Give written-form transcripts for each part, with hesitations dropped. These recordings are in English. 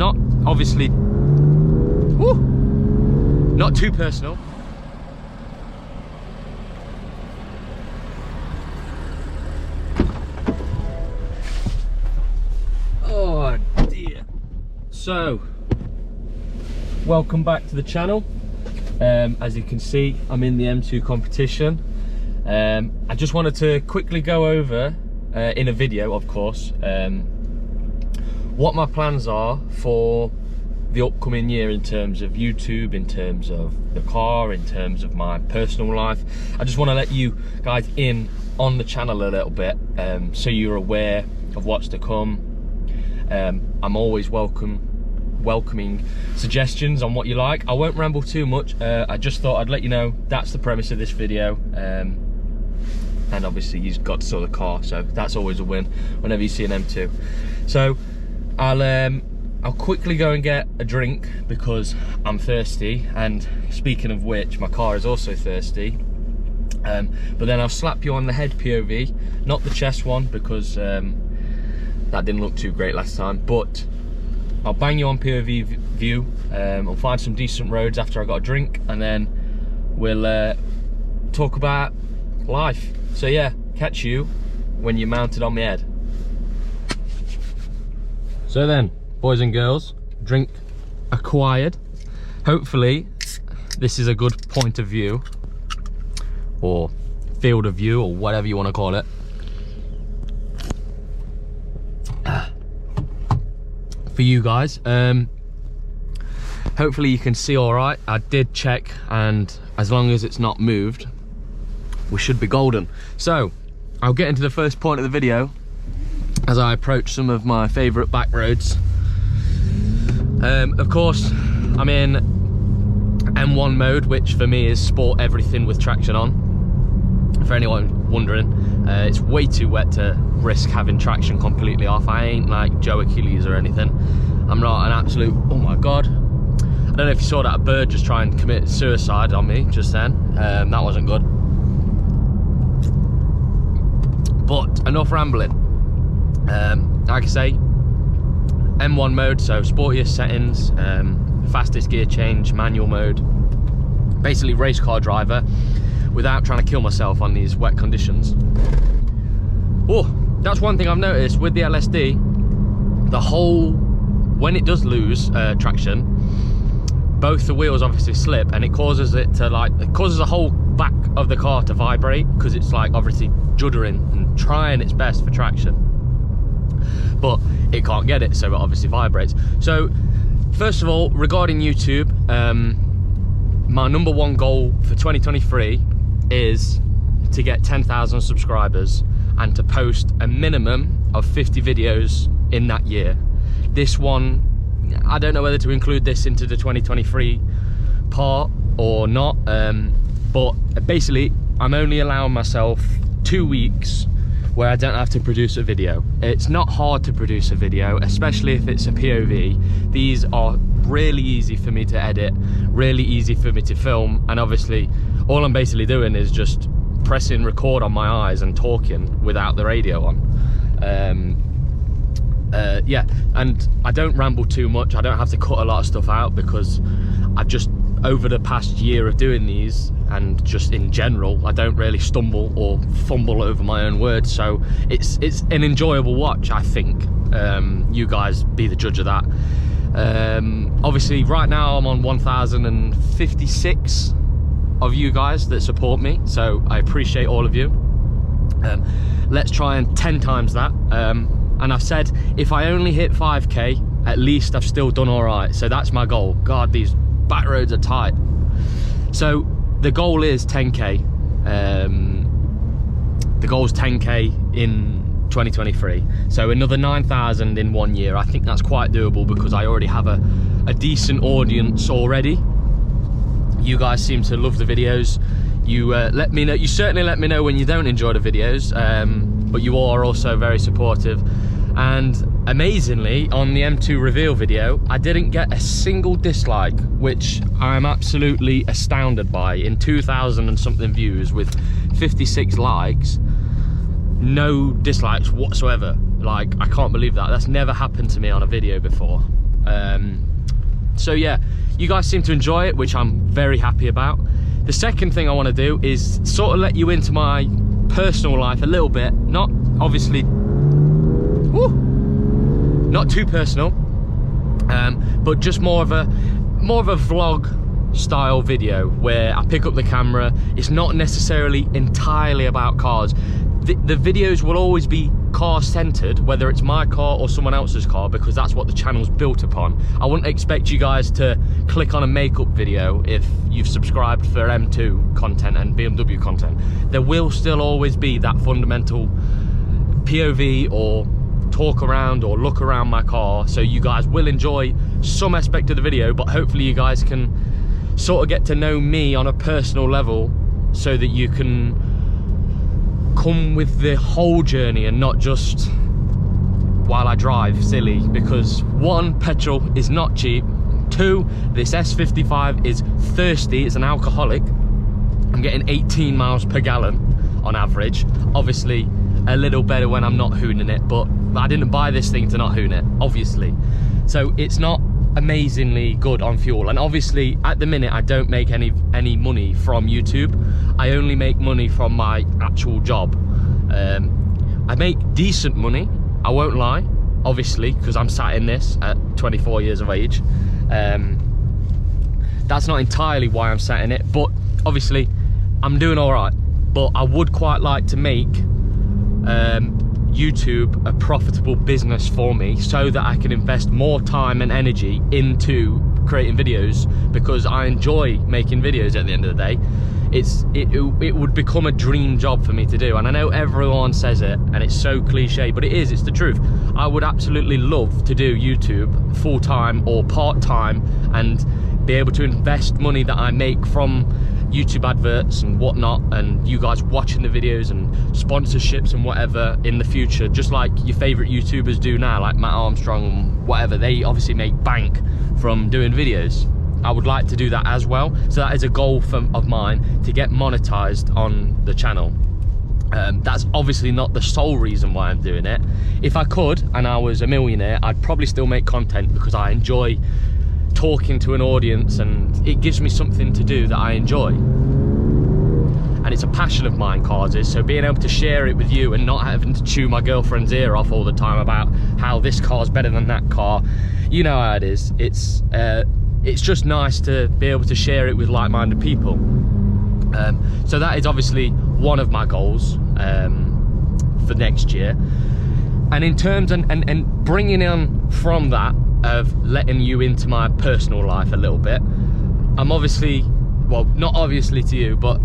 not obviously, woo, not too personal. Oh dear. So, welcome back to the channel. As you can see, I'm in the M2 competition. I just wanted to quickly go over, in a video of course, what my plans are for the upcoming year in terms of YouTube, in terms of the car, in terms of my personal life. I just want to let you guys in on the channel a little bit, so you're aware of what's to come. I'm always welcoming suggestions on what you like. I won't ramble too much. I just thought I'd let you know that's the premise of this video, and obviously you've got to saw the car, so that's always a win whenever you see an M2. So I'll quickly go and get a drink because I'm thirsty, and speaking of which, my car is also thirsty. But then I'll slap you on the head POV, not the chest one, because that didn't look too great last time, but I'll bang you on POV view. I'll find some decent roads after I got a drink, and then we'll talk about life. So yeah, catch you when you're mounted on my head. So then, boys and girls, drink acquired. Hopefully this is a good point of view, or field of view, or whatever you want to call it. For you guys, hopefully you can see all right. I did check, and as long as it's not moved, we should be golden. So I'll get into the first point of the video as I approach some of my favorite back roads. Of course, I'm in M1 mode, which for me is sport everything with traction on. For anyone wondering, it's way too wet to risk having traction completely off. I ain't like Joe Achilles or anything. I'm not an absolute, oh my god. I don't know if you saw that, a bird just try and commit suicide on me just then. That wasn't good. But enough rambling. Like I say, M1 mode, so sportiest settings, fastest gear change, manual mode. Basically race car driver without trying to kill myself on these wet conditions. Oh, that's one thing I've noticed with the LSD. When it does lose traction, both the wheels obviously slip, and it causes it to it causes the whole back of the car to vibrate, because it's like obviously juddering and trying its best for traction, but it can't get it, so it obviously vibrates. So first of all, regarding YouTube, my number one goal for 2023 is to get 10,000 subscribers and to post a minimum of 50 videos in that year. This one, I don't know whether to include this into the 2023 part or not, but basically I'm only allowing myself 2 weeks where I don't have to produce a video. It's not hard to produce a video, especially if it's a POV. These are really easy for me to edit, really easy for me to film, and obviously all I'm basically doing is just pressing record on my eyes and talking without the radio on. Yeah, and I don't ramble too much. I don't have to cut a lot of stuff out, because I've just, over the past year of doing these, and just in general, I don't really stumble or fumble over my own words, so it's an enjoyable watch, I think. You guys be the judge of that. Obviously right now I'm on 1,056 of you guys that support me, so I appreciate all of you. Let's try and 10 times that, and I've said if I only hit 5k, at least I've still done all right. So that's my goal. God, these back roads are tight. So the goal is 10k. The goal is 10k in 2023, so another 9,000 in 1 year. I think that's quite doable, because I already have a decent audience already. You guys seem to love the videos. You let me know. You certainly let me know when you don't enjoy the videos, but you are also very supportive. And amazingly, on the M2 reveal video, I didn't get a single dislike, which I'm absolutely astounded by. In 2,000 and something views with 56 likes, no dislikes whatsoever. Like, I can't believe that. That's never happened to me on a video before. So yeah, you guys seem to enjoy it, which I'm very happy about. The second thing I want to do is sort of let you into my personal life a little bit, not obviously, not too personal, but just more of a vlog style video where I pick up the camera. It's not necessarily entirely about cars. The videos will always be car centered, whether it's my car or someone else's car, because that's what the channel's built upon. I wouldn't expect you guys to click on a makeup video if you've subscribed for M2 content and BMW content. There will still always be that fundamental POV or talk around or look around my car, so you guys will enjoy some aspect of the video, but hopefully you guys can sort of get to know me on a personal level so that you can come with the whole journey and not just while I drive silly, because one, petrol is not cheap, two, this S55 is thirsty, it's an alcoholic. I'm getting 18 miles per gallon on average, obviously a little better when I'm not hooning it, but I didn't buy this thing to not hoon it, obviously. So it's not amazingly good on fuel, and obviously at the minute I don't make any money from YouTube. I only make money from my actual job. I make decent money, I won't lie, obviously, because I'm sat in this at 24 years of age. That's not entirely why I'm sat in it, but obviously I'm doing all right. But I would quite like to make YouTube a profitable business for me, so that I can invest more time and energy into creating videos, because I enjoy making videos at the end of the day. It would become a dream job for me to do, and I know everyone says it and it's so cliche, but it's the truth. I would absolutely love to do YouTube full-time or part-time and be able to invest money that I make from YouTube adverts and whatnot, and you guys watching the videos and sponsorships and whatever in the future, just like your favorite YouTubers do now, like Matt Armstrong and whatever. They obviously make bank from doing videos. I would like to do that as well, so that is a goal of mine, to get monetized on the channel. That's obviously not the sole reason why I'm doing it. If I could and I was a millionaire, I'd probably still make content, because I enjoy talking to an audience and it gives me something to do that I enjoy, and it's a passion of mine, cars is. So being able to share it with you and not having to chew my girlfriend's ear off all the time about how this car's better than that car, you know how it is. It's just nice to be able to share it with like-minded people. So that is obviously one of my goals for next year. And in terms and bringing on from that, of letting you into my personal life a little bit, I'm obviously, well, not obviously to you, but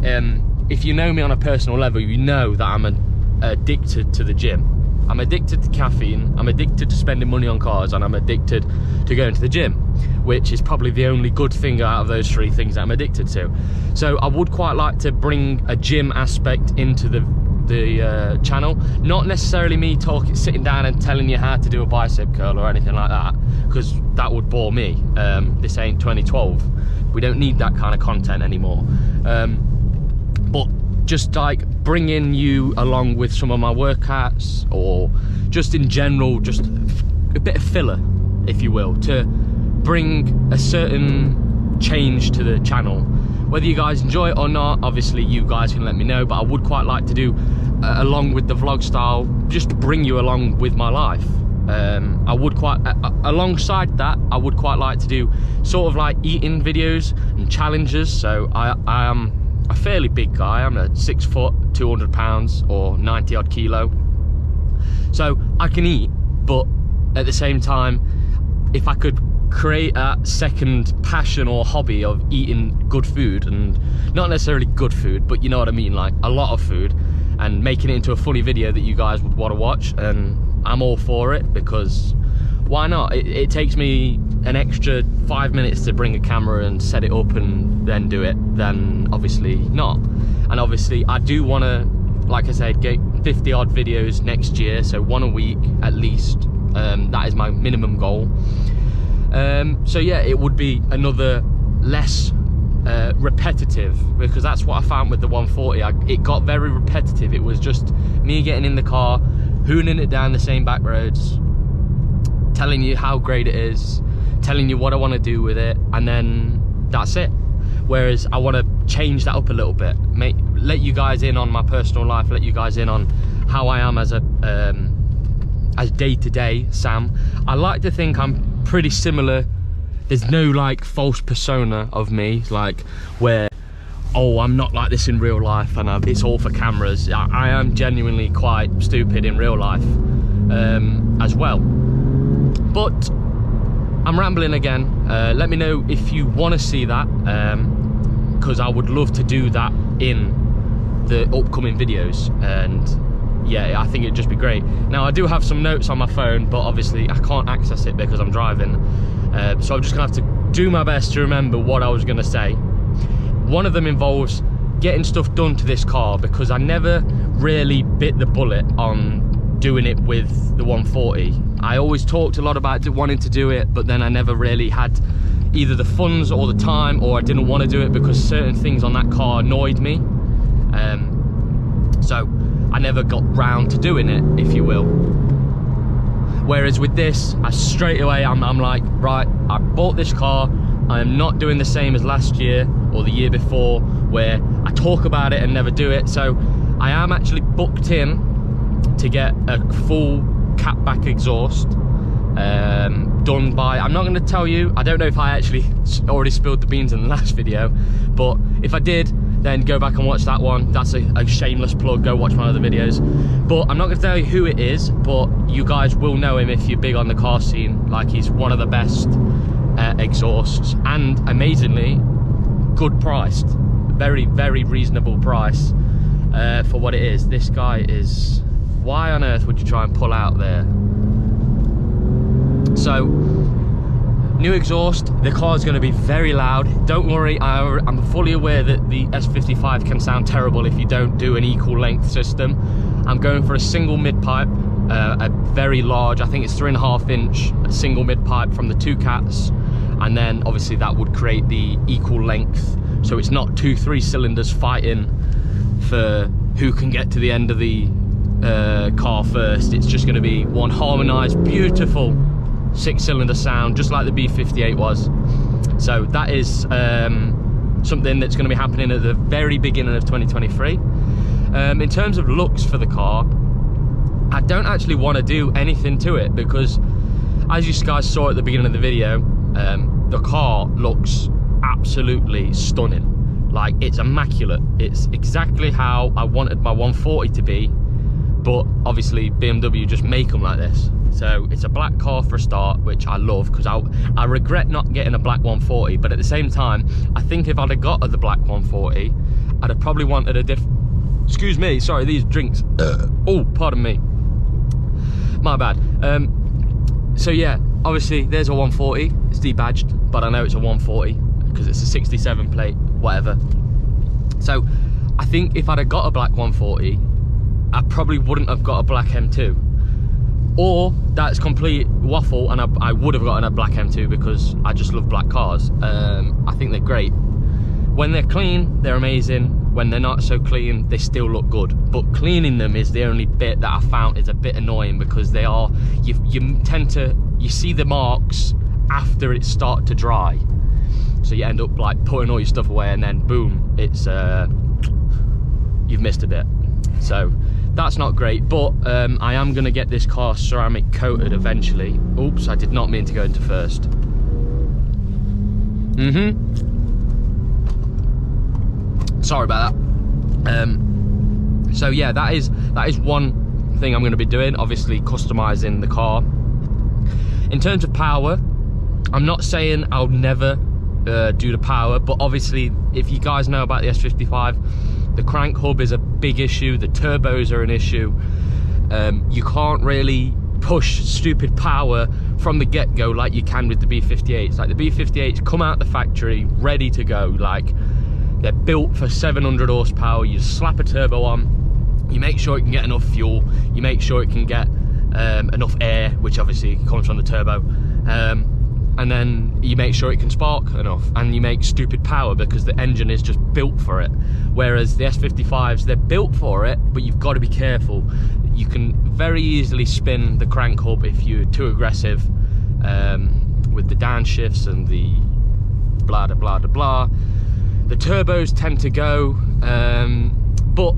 if you know me on a personal level, you know that I'm addicted to the gym. I'm addicted to caffeine, I'm addicted to spending money on cars, and I'm addicted to going to the gym, which is probably the only good thing out of those three things that I'm addicted to. So I would quite like to bring a gym aspect into the channel, not necessarily me sitting down and telling you how to do a bicep curl or anything like that, because that would bore me. This ain't 2012, we don't need that kind of content anymore. But just like bringing you along with some of my workouts, or just in general, just a bit of filler, if you will, to bring a certain change to the channel. Whether you guys enjoy it or not, obviously you guys can let me know, but I would quite like to do, along with the vlog style, just bring you along with my life. I would alongside that, I would quite like to do sort of like eating videos and challenges. So I am a fairly big guy, I'm a 6 foot, 200 pounds or 90 odd kilo. So I can eat, but at the same time, if I could create a second passion or hobby of eating good food, and not necessarily good food, but you know what I mean, like a lot of food, and making it into a funny video that you guys would want to watch, and I'm all for it, because why not? It takes me an extra 5 minutes to bring a camera and set it up and then do it, then obviously not. And obviously I do want to, like I said, get 50 odd videos next year, so one a week at least. That is my minimum goal. So yeah, it would be another less repetitive, because that's what I found with the 140. It got very repetitive. It was just me getting in the car, hooning it down the same back roads, telling you how great it is, telling you what I want to do with it, and then that's it. Whereas I want to change that up a little bit, let you guys in on my personal life, let you guys in on how I am as a as day-to-day Sam. I like to think I'm pretty similar. There's no like false persona of me, like where, oh, I'm not like this in real life and it's all for cameras. I am genuinely quite stupid in real life as well. But I'm rambling again. Let me know if you want to see that, because I would love to do that in the upcoming videos. And yeah, I think it'd just be great. Now, I do have some notes on my phone, but obviously I can't access it because I'm driving. So I'm just gonna have to do my best to remember what I was gonna say. One of them involves getting stuff done to this car, because I never really bit the bullet on doing it with the 140. I always talked a lot about wanting to do it, but then I never really had either the funds or the time, or I didn't want to do it because certain things on that car annoyed me. So I never got round to doing it, if you will. Whereas with this, straight away I'm like, right, I bought this car, I am not doing the same as last year or the year before, where I talk about it and never do it. So I am actually booked in to get a full catback exhaust done by, I'm not going to tell you, I don't know if I actually already spilled the beans in the last video, but if I did, then go back and watch that one. That's a shameless plug, go watch my other videos. But I'm not going to tell you who it is, but you guys will know him if you're big on the car scene. Like, he's one of the best exhausts, and amazingly good priced. Very, very reasonable price for what it is. This guy is, why on earth would you try and pull out there? So, new exhaust, the car's going to be very loud. Don't worry, I'm fully aware that the S55 can sound terrible if you don't do an equal length system. I'm going for a single mid-pipe, a very large, I think it's 3.5 inch single mid-pipe from the two cats, and then obviously that would create the equal length, so it's not 2-3 cylinders fighting for who can get to the end of the car first. It's just going to be one harmonized, beautiful 6-cylinder sound, just like the B58 was. So that is something that's going to be happening at the very beginning of 2023. In terms of looks for the car, I don't actually want to do anything to it, because as you guys saw at the beginning of the video, the car looks absolutely stunning. Like, it's immaculate. It's exactly how I wanted my 140 to be, but obviously BMW just make them like this. So it's a black car for a start, which I love, because I regret not getting a black 140, but at the same time, I think if I'd have got the black 140, I'd have probably wanted a different, excuse me, sorry, these drinks, oh, pardon me, my bad. So yeah, obviously there's a 140, it's debadged, but I know it's a 140, because it's a 67 plate, whatever. So I think if I'd have got a black 140, I probably wouldn't have got a black M2. Or that's complete waffle, and I would have gotten a black M2 because I just love black cars. I think they're great. When they're clean, they're amazing. When they're not so clean, they still look good. But cleaning them is the only bit that I found is a bit annoying, because they are, you tend to, you see the marks after it start to dry. So you end up like putting all your stuff away, and then boom, it's, you've missed a bit. So that's not great, but I am going to get this car ceramic coated eventually. Oops, I did not mean to go into first. Sorry about that. So yeah, that is one thing I'm going to be doing, obviously customizing the car. In terms of power, I'm not saying I'll never do the power, but obviously if you guys know about the S55, the crank hub is a big issue, the turbos are an issue. You can't really push stupid power from the get-go like you can with the B58s. Like the B58s come out the factory ready to go, like they're built for 700 horsepower. You slap a turbo on, you make sure it can get enough fuel, you make sure it can get enough air, which obviously comes from the turbo, and then you make sure it can spark enough, and you make stupid power because the engine is just built for it. Whereas the S55s, they're built for it, but you've got to be careful. You can very easily spin the crank hub if you're too aggressive with the downshifts and the blah, blah, blah, blah. The turbos tend to go, but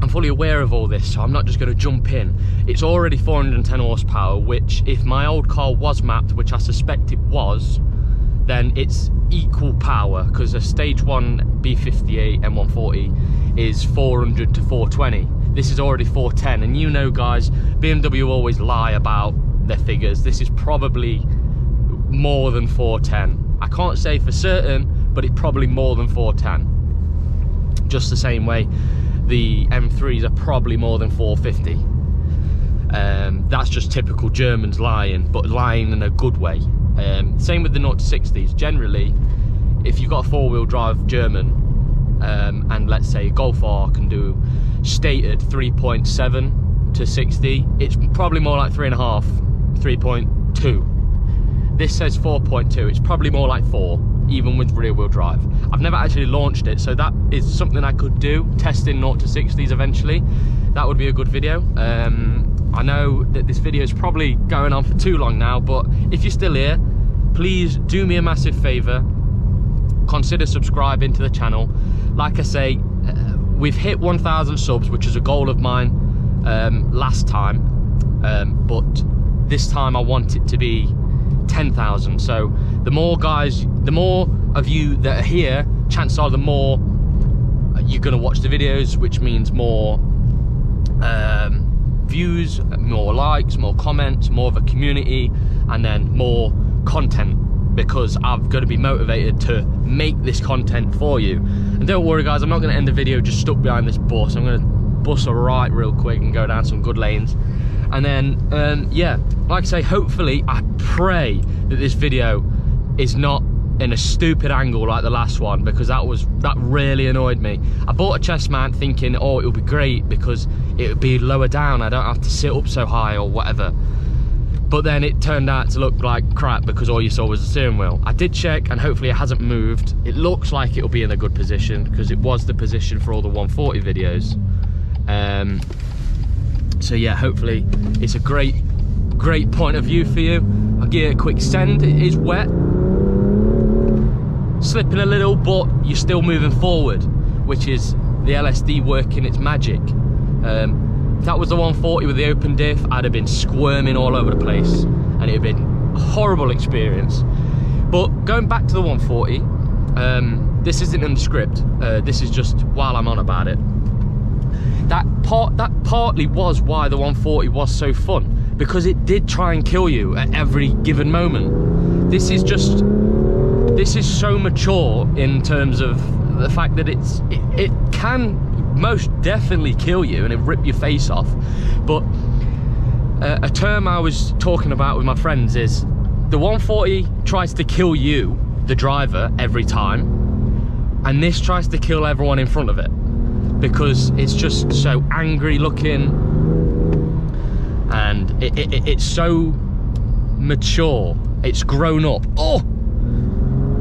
I'm fully aware of all this, so I'm not just going to jump in. It's already 410 horsepower, which if my old car was mapped, which I suspect it was, then it's equal power, because a stage 1 B58 M140 is 400 to 420. This is already 410, and you know guys, BMW always lie about their figures. This is probably more than 410. I can't say for certain, but it's probably more than 410. Just the same way the M3s are probably more than 450. That's just typical Germans lying, but lying in a good way. Same with the 0 to 60s. Generally, if you've got a 4-wheel drive German, and let's say Golf R can do stated 3.7 to 60, it's probably more like 3.5, 3.2. This says 4.2, it's probably more like 4, even with rear wheel drive. I've never actually launched it, so that is something I could do, testing 0 to 60s eventually. That would be a good video. I know that this video is probably going on for too long now, but if you're still here, please do me a massive favor, consider subscribing to the channel. Like I say, we've hit 1,000 subs, which is a goal of mine last time, but this time I want it to be 10,000. So the more guys, the more of you that are here, chances are the more you're gonna watch the videos, which means more views, more likes, more comments, more of a community, and then more content, because I've got to be motivated to make this content for you. And don't worry guys, I'm not going to end the video just stuck behind this bus. I'm going to bus a right real quick and go down some good lanes, and then yeah, like I say, hopefully, I pray that this video is not in a stupid angle like the last one, because that really annoyed me. I bought a chest mount thinking, oh, it'll be great because it would be lower down, I don't have to sit up so high or whatever. But then it turned out to look like crap because all you saw was the steering wheel. I did check, and hopefully it hasn't moved. It looks like it'll be in a good position because it was the position for all the 140 videos. So yeah, hopefully it's a great point of view for you. I'll give it a quick send. It is wet, slipping a little, but you're still moving forward, which is the LSD working its magic. If that was the 140 with the open diff, I'd have been squirming all over the place, and it'd have been a horrible experience. But going back to the 140, this isn't in the script. This is just while I'm on about it. That partly was why the 140 was so fun, because it did try and kill you at every given moment. This is so mature in terms of the fact that it can most definitely kill you and it rip your face off. But a term I was talking about with my friends is the 140 tries to kill you, the driver, every time, and this tries to kill everyone in front of it, because it's just so angry looking, and it's so mature, it's grown up. Oh,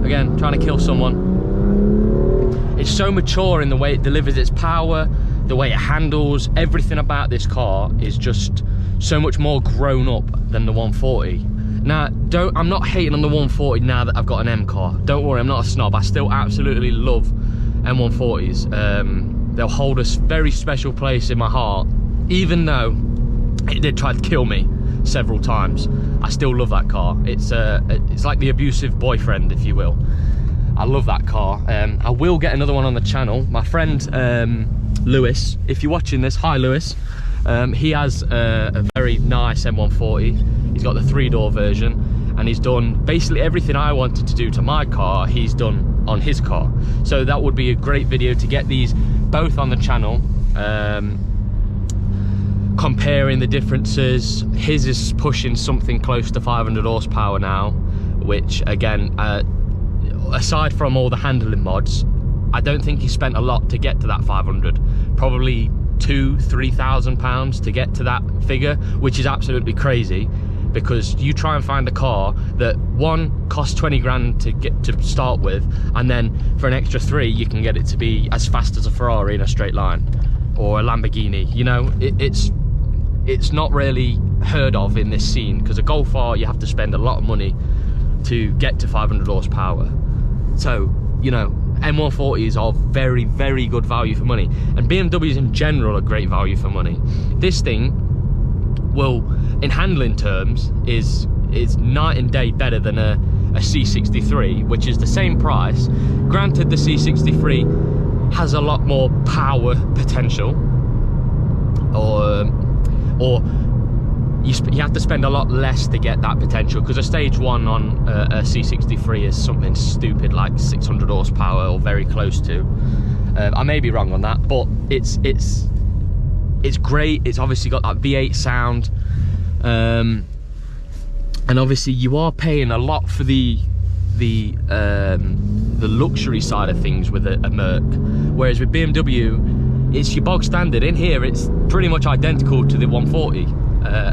again, trying to kill someone. It's so mature in the way it delivers its power, the way it handles. Everything about this car is just so much more grown up than the 140. Now, I'm not hating on the 140 now that I've got an M car. Don't worry, I'm not a snob. I still absolutely love M140s. They'll hold a very special place in my heart, even though it did try to kill me several times. I still love that car. It's like the abusive boyfriend, if you will. I love that car. I will get another one on the channel. My friend Lewis, if you're watching this, hi Lewis. He has a very nice M140. He's got the 3-door version, and he's done basically everything I wanted to do to my car, he's done on his car. So that would be a great video to get these both on the channel, comparing the differences. His is pushing something close to 500 horsepower now, which again, aside from all the handling mods, I don't think he spent a lot to get to that 500. Probably £2,000–3,000 to get to that figure, which is absolutely crazy, because you try and find a car that one costs 20 grand to get to start with, and then for an extra 3 you can get it to be as fast as a Ferrari in a straight line, or a Lamborghini. You know, it's not really heard of in this scene, because a Golf R, you have to spend a lot of money to get to 500 horsepower. So, you know, M140s are very, very good value for money, and BMWs in general are great value for money. This thing will, in handling terms, is night and day better than a C63, which is the same price. Granted, the C63 has a lot more power potential, or you have to spend a lot less to get that potential, because a stage 1 on a C63 is something stupid like 600 horsepower or very close to. I may be wrong on that, but it's great. It's obviously got that V8 sound, and obviously you are paying a lot for the luxury side of things with a Merc, whereas with BMW, it's your bog standard. In here, it's pretty much identical to the 140,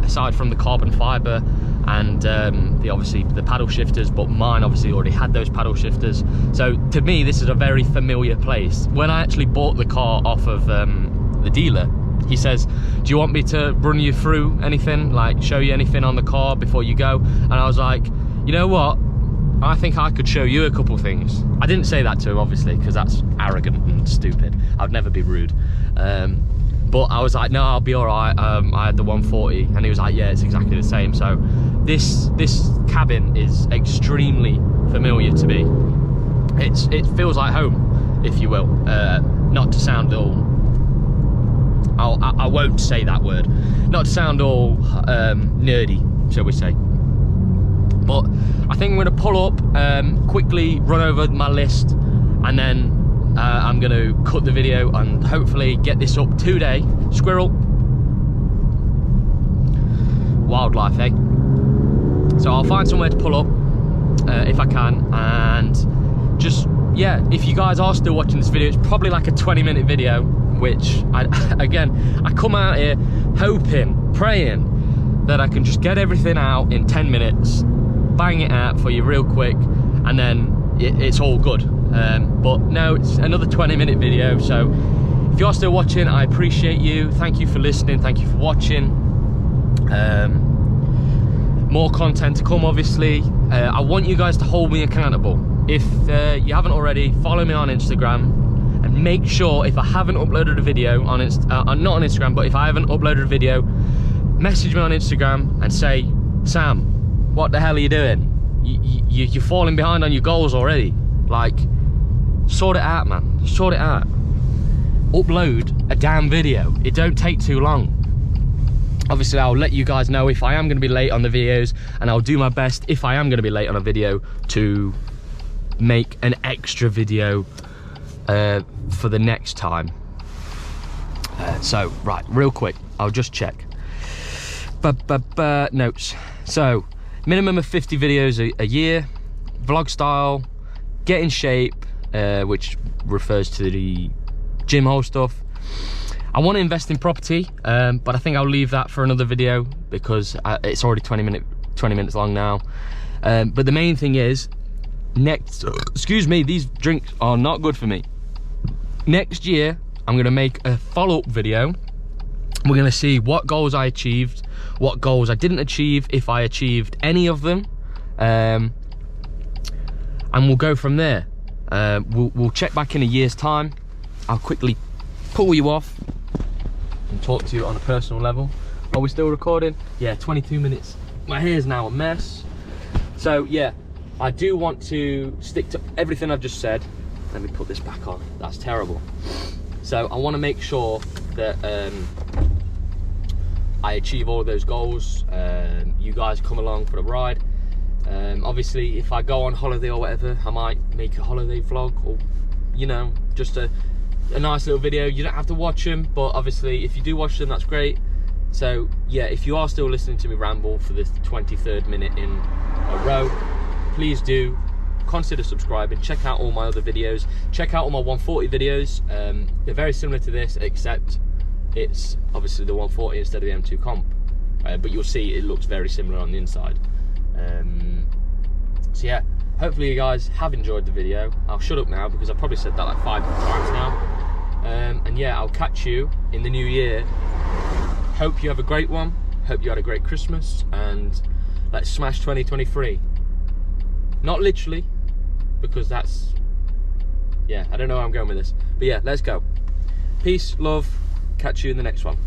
aside from the carbon fiber and obviously the paddle shifters, but mine obviously already had those paddle shifters. So to me, this is a very familiar place. When I actually bought the car off of the dealer, he says, do you want me to run you through anything, like show you anything on the car before you go? And I was like, you know what, I think I could show you a couple things. I didn't say that to him, obviously, because that's arrogant and stupid. I'd never be rude. But I was like, no, I'll be all right. I had the 140, and he was like, yeah, it's exactly the same. So this cabin is extremely familiar to me. It feels like home, if you will. Not to sound all, I won't say that word. Not to sound all nerdy, shall we say. But I think I'm going to pull up, quickly run over my list, and then I'm going to cut the video and hopefully get this up today. Squirrel. Wildlife, eh? So I'll find somewhere to pull up if I can, and just, yeah, if you guys are still watching this video, it's probably like a 20-minute video, which, I come out here hoping, praying that I can just get everything out in 10 minutes, bang it out for you real quick, and then it's all good. But no, it's another 20-minute video. So if you're still watching, I appreciate you. Thank you for listening, thank you for watching. More content to come, obviously. I want you guys to hold me accountable. If you haven't already, follow me on Instagram, and make sure, if I haven't uploaded a video on not on Instagram, but if I haven't uploaded a video, message me on Instagram and say, Sam, what the hell are you doing? You're falling behind on your goals already. Like, sort it out, man. Sort it out. Upload a damn video. It don't take too long. Obviously, I'll let you guys know if I am going to be late on the videos, and I'll do my best, if I am going to be late on a video, to make an extra video for the next time. So, right, real quick, I'll just check. Notes. So, minimum of 50 videos a year, vlog style, get in shape, which refers to the gym hole stuff. I want to invest in property, but I think I'll leave that for another video, because it's already 20 minutes long now. But the main thing is, excuse me, these drinks are not good for me. Next year, I'm going to make a follow-up video. We're going to see what goals I achieved, what goals I didn't achieve, if I achieved any of them, and we'll go from there. We'll check back in a year's time. I'll quickly pull you off and talk to you on a personal level. Are we still recording? Yeah, 22 minutes. My hair's now a mess. So yeah, I do want to stick to everything I've just said. Let me put this back on. That's terrible. So I want to make sure that I achieve all of those goals. You guys come along for the ride. Obviously, if I go on holiday or whatever, I might make a holiday vlog, or, you know, just a nice little video. You don't have to watch them, but obviously if you do watch them, that's great. So yeah, if you are still listening to me ramble for this 23rd minute in a row, please do consider subscribing. Check out all my other videos. Check out all my 140 videos. They're very similar to this, except it's obviously the 140 instead of the M2 comp, but you'll see it looks very similar on the inside. So yeah, hopefully you guys have enjoyed the video. I'll shut up now, because I've probably said that like 5 times now. And yeah, I'll catch you in the new year. Hope you have a great one. hope you had a great Christmas, and let's smash 2023. Not literally, because that's, yeah, I don't know how I'm going with this, but yeah, let's go. Peace, love, catch you in the next one.